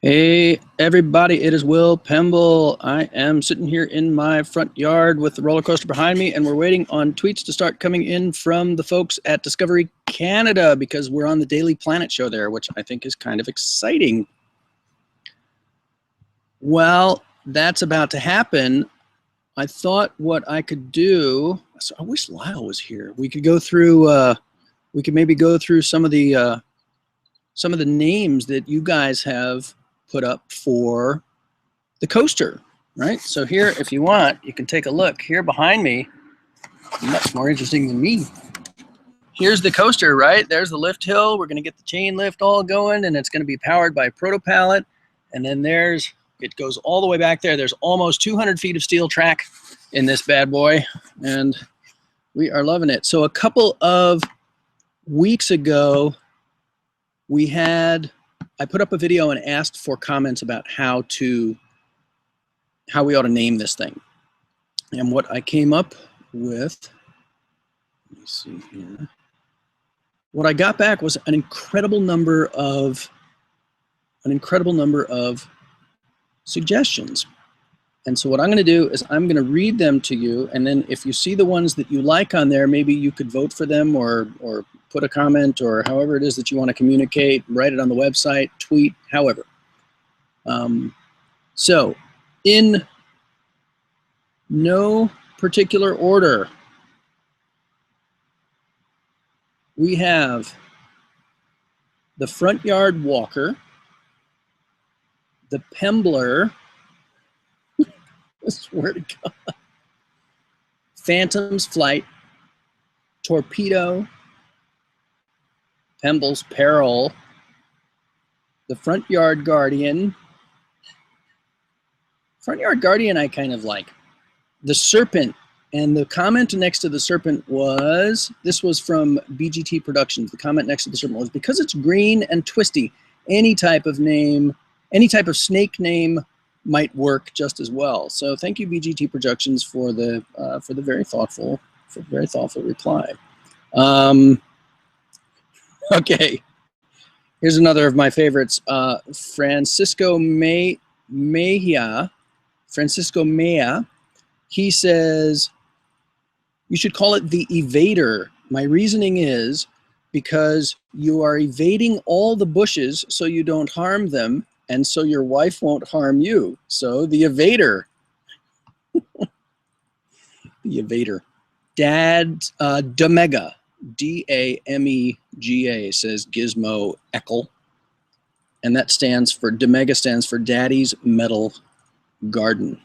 Hey everybody, it is Will Pemble. I am sitting here in my front yard with the roller coaster behind me, and we're waiting on tweets to start coming in from the folks at Discovery Canada because we're on the Daily Planet show there, which I think is kind of exciting. Well, that's about to happen. I thought what I could do, I wish Lyle was here. We could go through, we could maybe go through some of the names that you guys have put up for the coaster, right? So here, if you want, you can take a look here behind me. Much more interesting than me. Here's the coaster, right? There's the lift hill. We're going to get the chain lift all going, and it's going to be powered by Protopallet. And then it goes all the way back there. There's almost 200 feet of steel track in this bad boy, and we are loving it. So a couple of weeks ago, I put up a video and asked for comments about how we ought to name this thing. And what I came up with, let me see here. What I got back was an incredible number of suggestions. And so what I'm going to do is I'm going to read them to you, and then if you see the ones that you like on there, maybe you could vote for them or put a comment or however it is that you want to communicate, write it on the website, tweet, however. So in no particular order, we have the Front Yard Walker, the Pembler, I swear to God, Phantom's Flight, Torpedo, Pemble's Peril, the Front Yard Guardian. Front Yard Guardian I kind of like. The Serpent, and the comment next to the Serpent this was from BGT Productions. The comment next to the Serpent was, because it's green and twisty, any type of snake name might work just as well. So thank you, BGT Productions, for the very thoughtful reply. Okay, here's another of my favorites. Francisco Mejia. He says, you should call it the Evader. My reasoning is because you are evading all the bushes so you don't harm them, and so your wife won't harm you. So the Evader. The Evader. Dad, Damega, D-A-M-E-G-A, says Gizmo Eckel. And that stands for, Damega stands for Daddy's Metal Garden.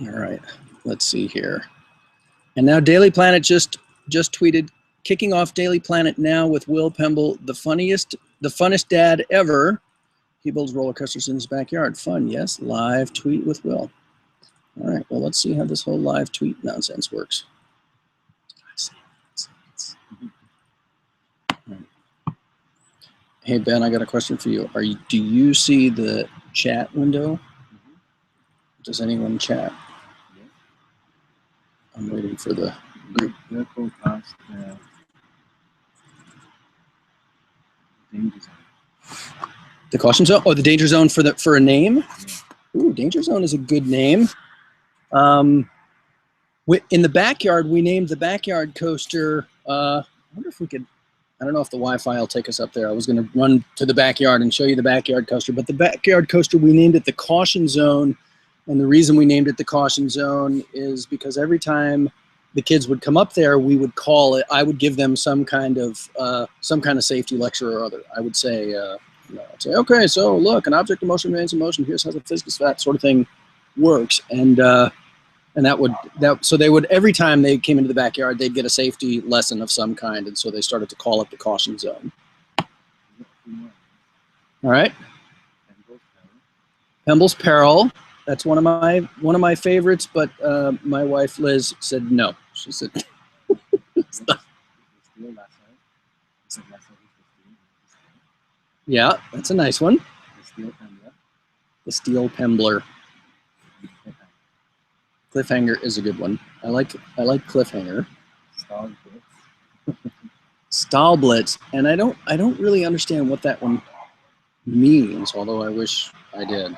All right, let's see here. And now Daily Planet just tweeted, kicking off Daily Planet now with Will Pemble, the funnest dad ever. He builds roller coasters in his backyard. Fun, yes. Live tweet with Will. All right, well, let's see how this whole live tweet nonsense works. Hey, Ben, I got a question for you. Do you see the chat window? Does anyone chat? I'm waiting for the group. The caution zone? Oh, the danger zone for a name? Ooh, danger zone is a good name. In the backyard, we named the backyard coaster. I wonder if we could. I don't know if the Wi-Fi will take us up there. I was going to run to the backyard and show you the backyard coaster, but the backyard coaster, we named it the Caution Zone. And the reason we named it the Caution Zone is because every time the kids would come up there, we would call it, I would give them some kind of safety lecture or other. I would say, I'd say, okay, so look, an object in motion remains in motion. Here's how the physics of that sort of thing works. So they would, every time they came into the backyard, they'd get a safety lesson of some kind. And so they started to call it the Caution Zone. All right. Pemble's Peril. That's one of my favorites, but my wife Liz said no. She said, yeah, that's a nice one. The Steel Pembler. Cliffhanger is a good one. I like Cliffhanger. Stall Blitz, and I don't really understand what that one means, although I wish I did.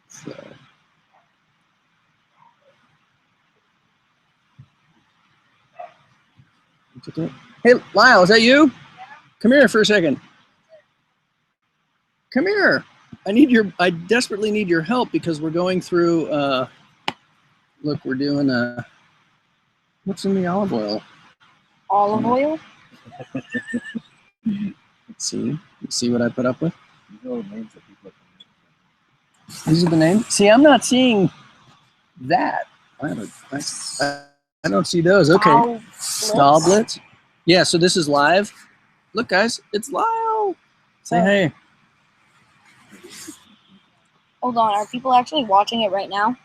So. Hey, Lyle, is that you? Come here for a second. Come here. I desperately need your help because we're going through, look, we're doing, what's in the olive oil? Olive oil? Let's see. Let's see what I put up with. These are the names. See, I'm not seeing that. I don't see those. Okay. Stablets. Yeah, so this is live. Look, guys, it's Lyle. Say hey. Hold on, are people actually watching it right now?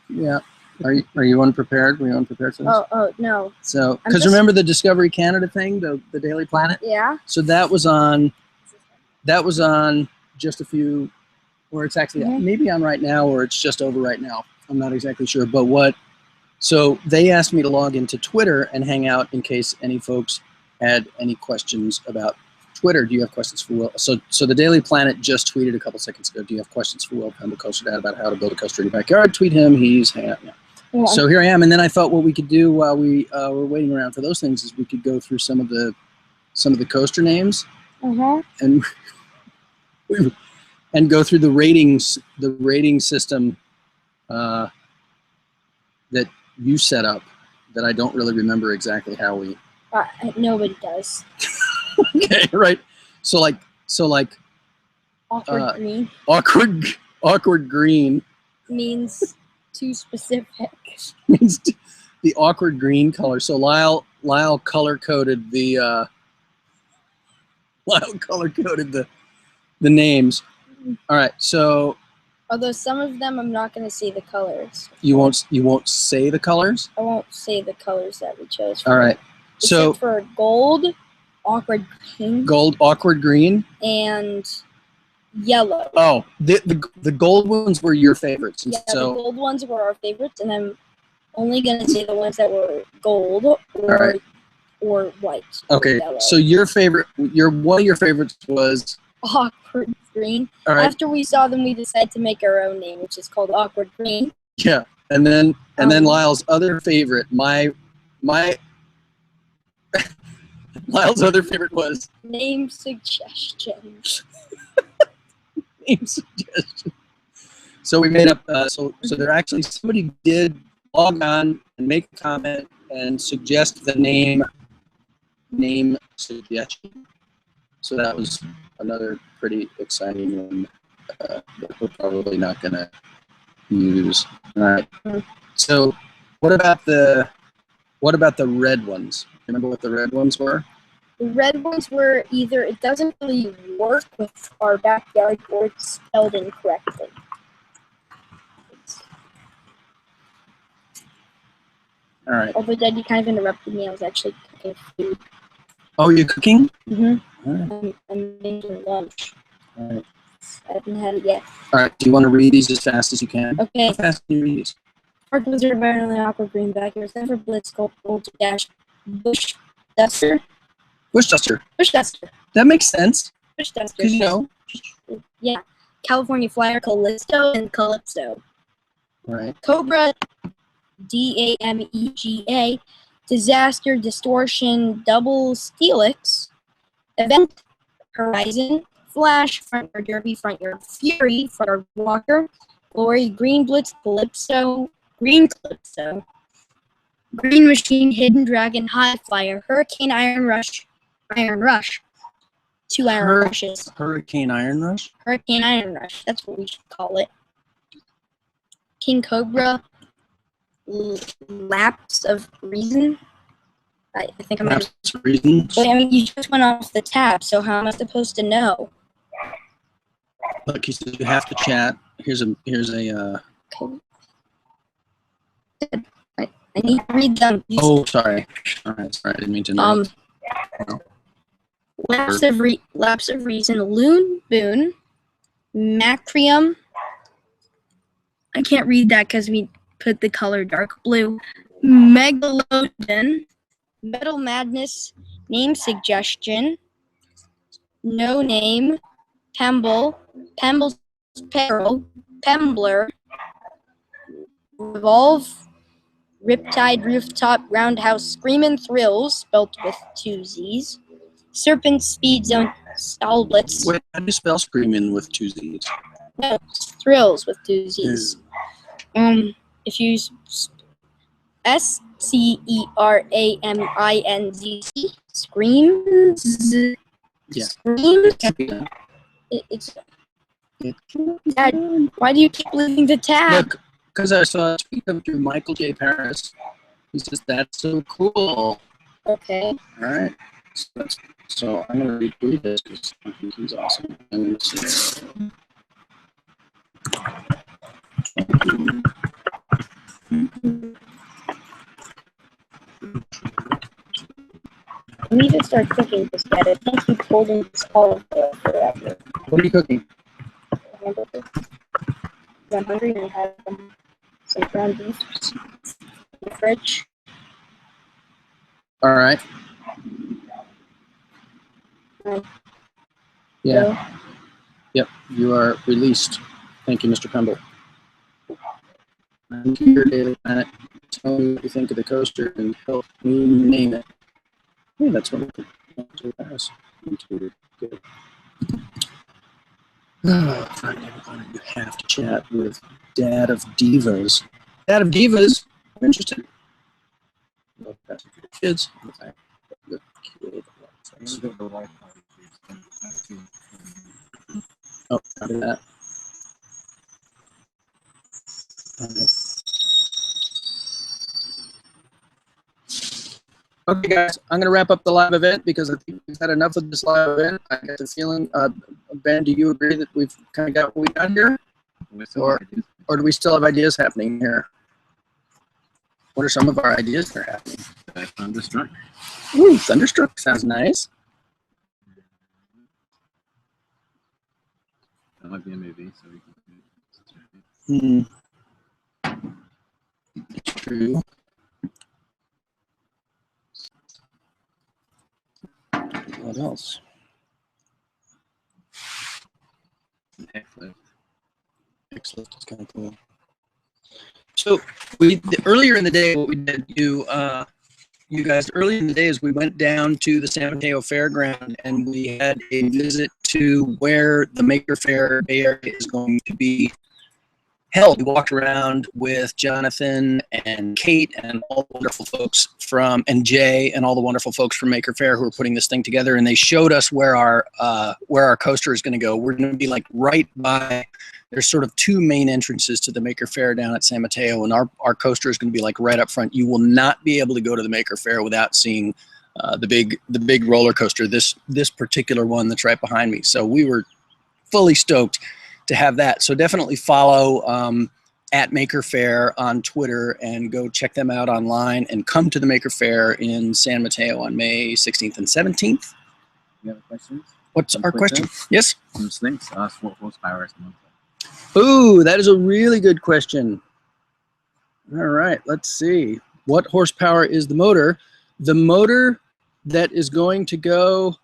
Yeah. Are you unprepared? Were you unprepared for this? Oh no. So, because remember the Discovery Canada thing, the Daily Planet? Yeah. So that was on just a few, or it's actually maybe on right now, or it's just over right now. I'm not exactly sure. But so they asked me to log into Twitter and hang out in case any folks had any questions about Twitter. Do you have questions for Will? So the Daily Planet just tweeted a couple seconds ago. Do you have questions for Will Pemble, CoasterDad, about how to build a coaster in your backyard? Tweet him. He's hanging out. Yeah. So here I am. And then I thought what we could do while we were waiting around for those things is we could go through some of the coaster names and go through the rating system that you set up that I don't really remember exactly how we. Nobody does. Okay, right. So like awkward green. Awkward green means too specific. Means the awkward green color. So Lyle color coded the names. All right. So although some of them I'm not going to say the colors. You won't say the colors? I won't say the colors that we chose. All right. So for gold, awkward green. Gold, awkward green. And yellow. Oh, the gold ones were your favorites. Yeah, the gold ones were our favorites, and I'm only gonna say the ones that were gold or white. Okay. So one of your favorites was awkward green. All right. After we saw them, we decided to make our own name, which is called awkward green. Yeah, and then Lyle's other favorite, my Lyle's other favorite was name suggestion. Name suggestion. So we made up. So there actually somebody did log on and make a comment and suggest the name suggestion. So that was another pretty exciting one that we're probably not going to use. All right. So what about the red ones? Remember what the red ones were? The red ones were either it doesn't really work with our backyard or it's spelled incorrectly. All right. Although Dad, you kind of interrupted me. I was actually cooking food. Oh, you're cooking? Mm-hmm. All right. I'm making lunch. All right. I haven't had it yet. All right. Do you want to read these as fast as you can? Okay. How fast can you read these? Park Wizard, Environmentally Awkward Green Backyard, Center Blitz, Gold Dash, Bush Duster. Bush Duster. Bush Duster. That makes sense. Bush Duster. Because, you know. Yeah. California Flyer, Callisto, and Calypso. All right. Cobra, DAMEGA, Disaster, Distortion, Double Steelix, Event, Horizon, Flash, Front Yard Derby, Front Yard Fury, Front Yard Walker, Glory, Green Blitz, Calypso, Green Calypso, Green Machine, Hidden Dragon, High Flyer, Hurricane Iron Rush, 2 Iron Rushes. Hurricane Iron Rush? Hurricane Iron Rush, that's what we should call it. King Cobra, Lapse of Reason. I think I'm Lapse of Reason. But I mean, you just went off the tab, so how am I supposed to know? Look, he says you have to chat. Here's a. Okay. I need to read them. Oh, sorry. All right, sorry. I didn't mean to interrupt. Lapse of Reason, Loon Boon, Macrium. I can't read that because we put the color dark blue. Megalodon, Metal Madness, Name Suggestion, No Name, Pemble, Pemble's Peril, Pembler, Revolve, Riptide Rooftop Roundhouse Screamin' Thrills, spelt with 2 Z's, Serpent Speed Zone Stall Blitz. Wait, how do you spell screaming with 2 Z's? No, Thrills with 2 Z's. If you SCERAMINZ, Screams. Yeah. Screams. It's. Dad, why do you keep leaving the tab? Look, because I saw a tweet come through Michael J. Paris. He says, that's so cool. Okay. All right. So I'm going to retweet this because I think he's awesome. And let's see. We need to start cooking this, Dad. I can't keep holding this call forever. What are you cooking? Hamburger. I'm hungry and I have some ground beef in the fridge. All right. Yeah. So, Yep. You are released. Thank you, Mr. Pemble. I'm here, Daily Planet. Tell me what you think of the coaster and help me name it. Hey, that's wonderful. Paris. Good. Oh, Friday, you have to chat with Dad of Divas. Dad of Divas. I'm interested. Love that for the kids. Okay. The kid. Oh, copy that. All right. Okay, guys, I'm going to wrap up the live event because I think we've had enough of this live event. I get the feeling, Ben, do you agree that we've kind of got what we got here? Or do we still have ideas happening here? What are some of our ideas that are happening? Thunderstruck. Ooh, Thunderstruck sounds nice. That might be a movie, so we can. It's true. What else? Excellent. It's kind of cool. So earlier in the day, what we did, you guys, earlier in the day is we went down to the San Mateo Fairground and we had a visit to where the Maker Faire Bay Area is going to be held. We walked around with Jonathan and Kate and all the wonderful folks and Jay and all the wonderful folks from Maker Faire who are putting this thing together, and they showed us where our coaster is going to go. We're going to be like right by. There's sort of 2 main entrances to the Maker Faire down at San Mateo, and our coaster is going to be like right up front. You will not be able to go to the Maker Faire without seeing the big roller coaster. This particular one that's right behind me. So we were fully stoked to have that. So definitely follow at Maker Faire on Twitter and go check them out online and come to the Maker Faire in San Mateo on May 16th and 17th. You have questions? What's our question? Yes? From Slinks asked what horsepower is the motor. Ooh, that is a really good question. All right, let's see. What horsepower is the motor? The motor that is going to go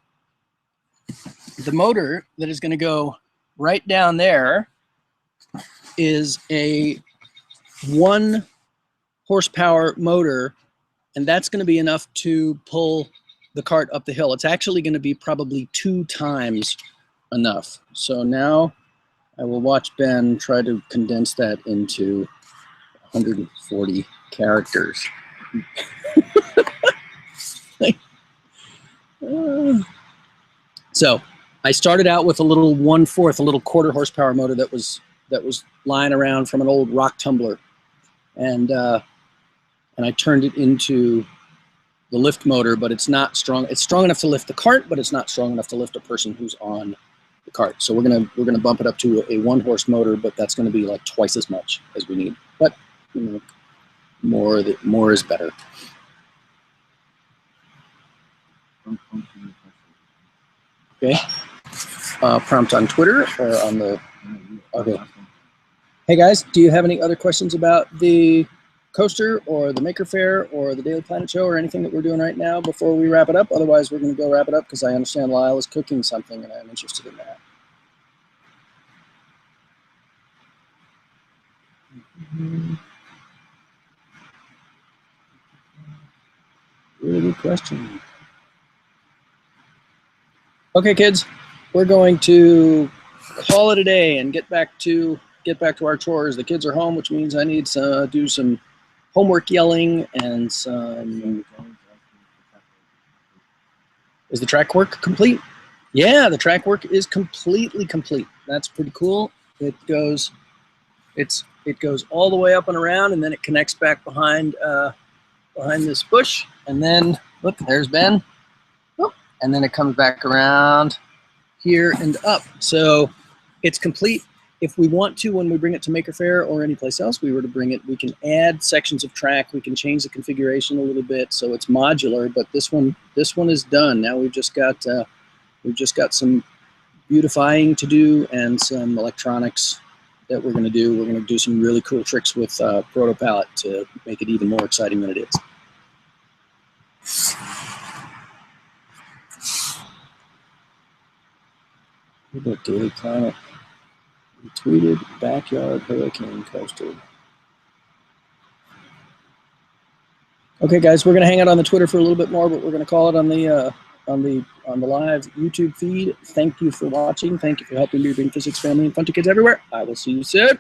right down there is a 1 horsepower motor, and that's going to be enough to pull the cart up the hill. It's actually going to be probably 2 times enough. So now I will watch Ben try to condense that into 140 characters. So I started out with a little 1/4, a little 1/4 horsepower motor that was lying around from an old rock tumbler, and I turned it into the lift motor, but it's not strong. It's strong enough to lift the cart, but it's not strong enough to lift a person who's on the cart. So we're gonna bump it up to a 1-horse motor, but that's gonna be like twice as much as we need. But you know, more is better. Okay. Prompt on Twitter or on the. Okay. Hey guys, do you have any other questions about the Coaster or the Maker Faire or the Daily Planet Show or anything that we're doing right now before we wrap it up? Otherwise, we're going to go wrap it up because I understand Lyle is cooking something and I'm interested in that. Really good question. Okay, kids, we're going to call it a day and get back to our chores. The kids are home, which means I need to do some homework yelling and some. Is the track work complete? Yeah, the track work is completely complete. That's pretty cool. It goes all the way up and around, and then it connects back behind this bush, and then look, there's Ben. And then it comes back around here and up. So it's complete. If we want to, when we bring it to Maker Faire or any place else we were to bring it, we can add sections of track. We can change the configuration a little bit, so it's modular. But this one is done. Now we've just got some beautifying to do and some electronics that we're going to do. We're going to do some really cool tricks with Proto Palette to make it even more exciting than it is. What about Daily Planet? We tweeted backyard hurricane coaster. Okay, guys, we're going to hang out on the Twitter for a little bit more, but we're going to call it on the live YouTube feed. Thank you for watching. Thank you for helping me bring physics, family, and fun to kids everywhere. I will see you soon.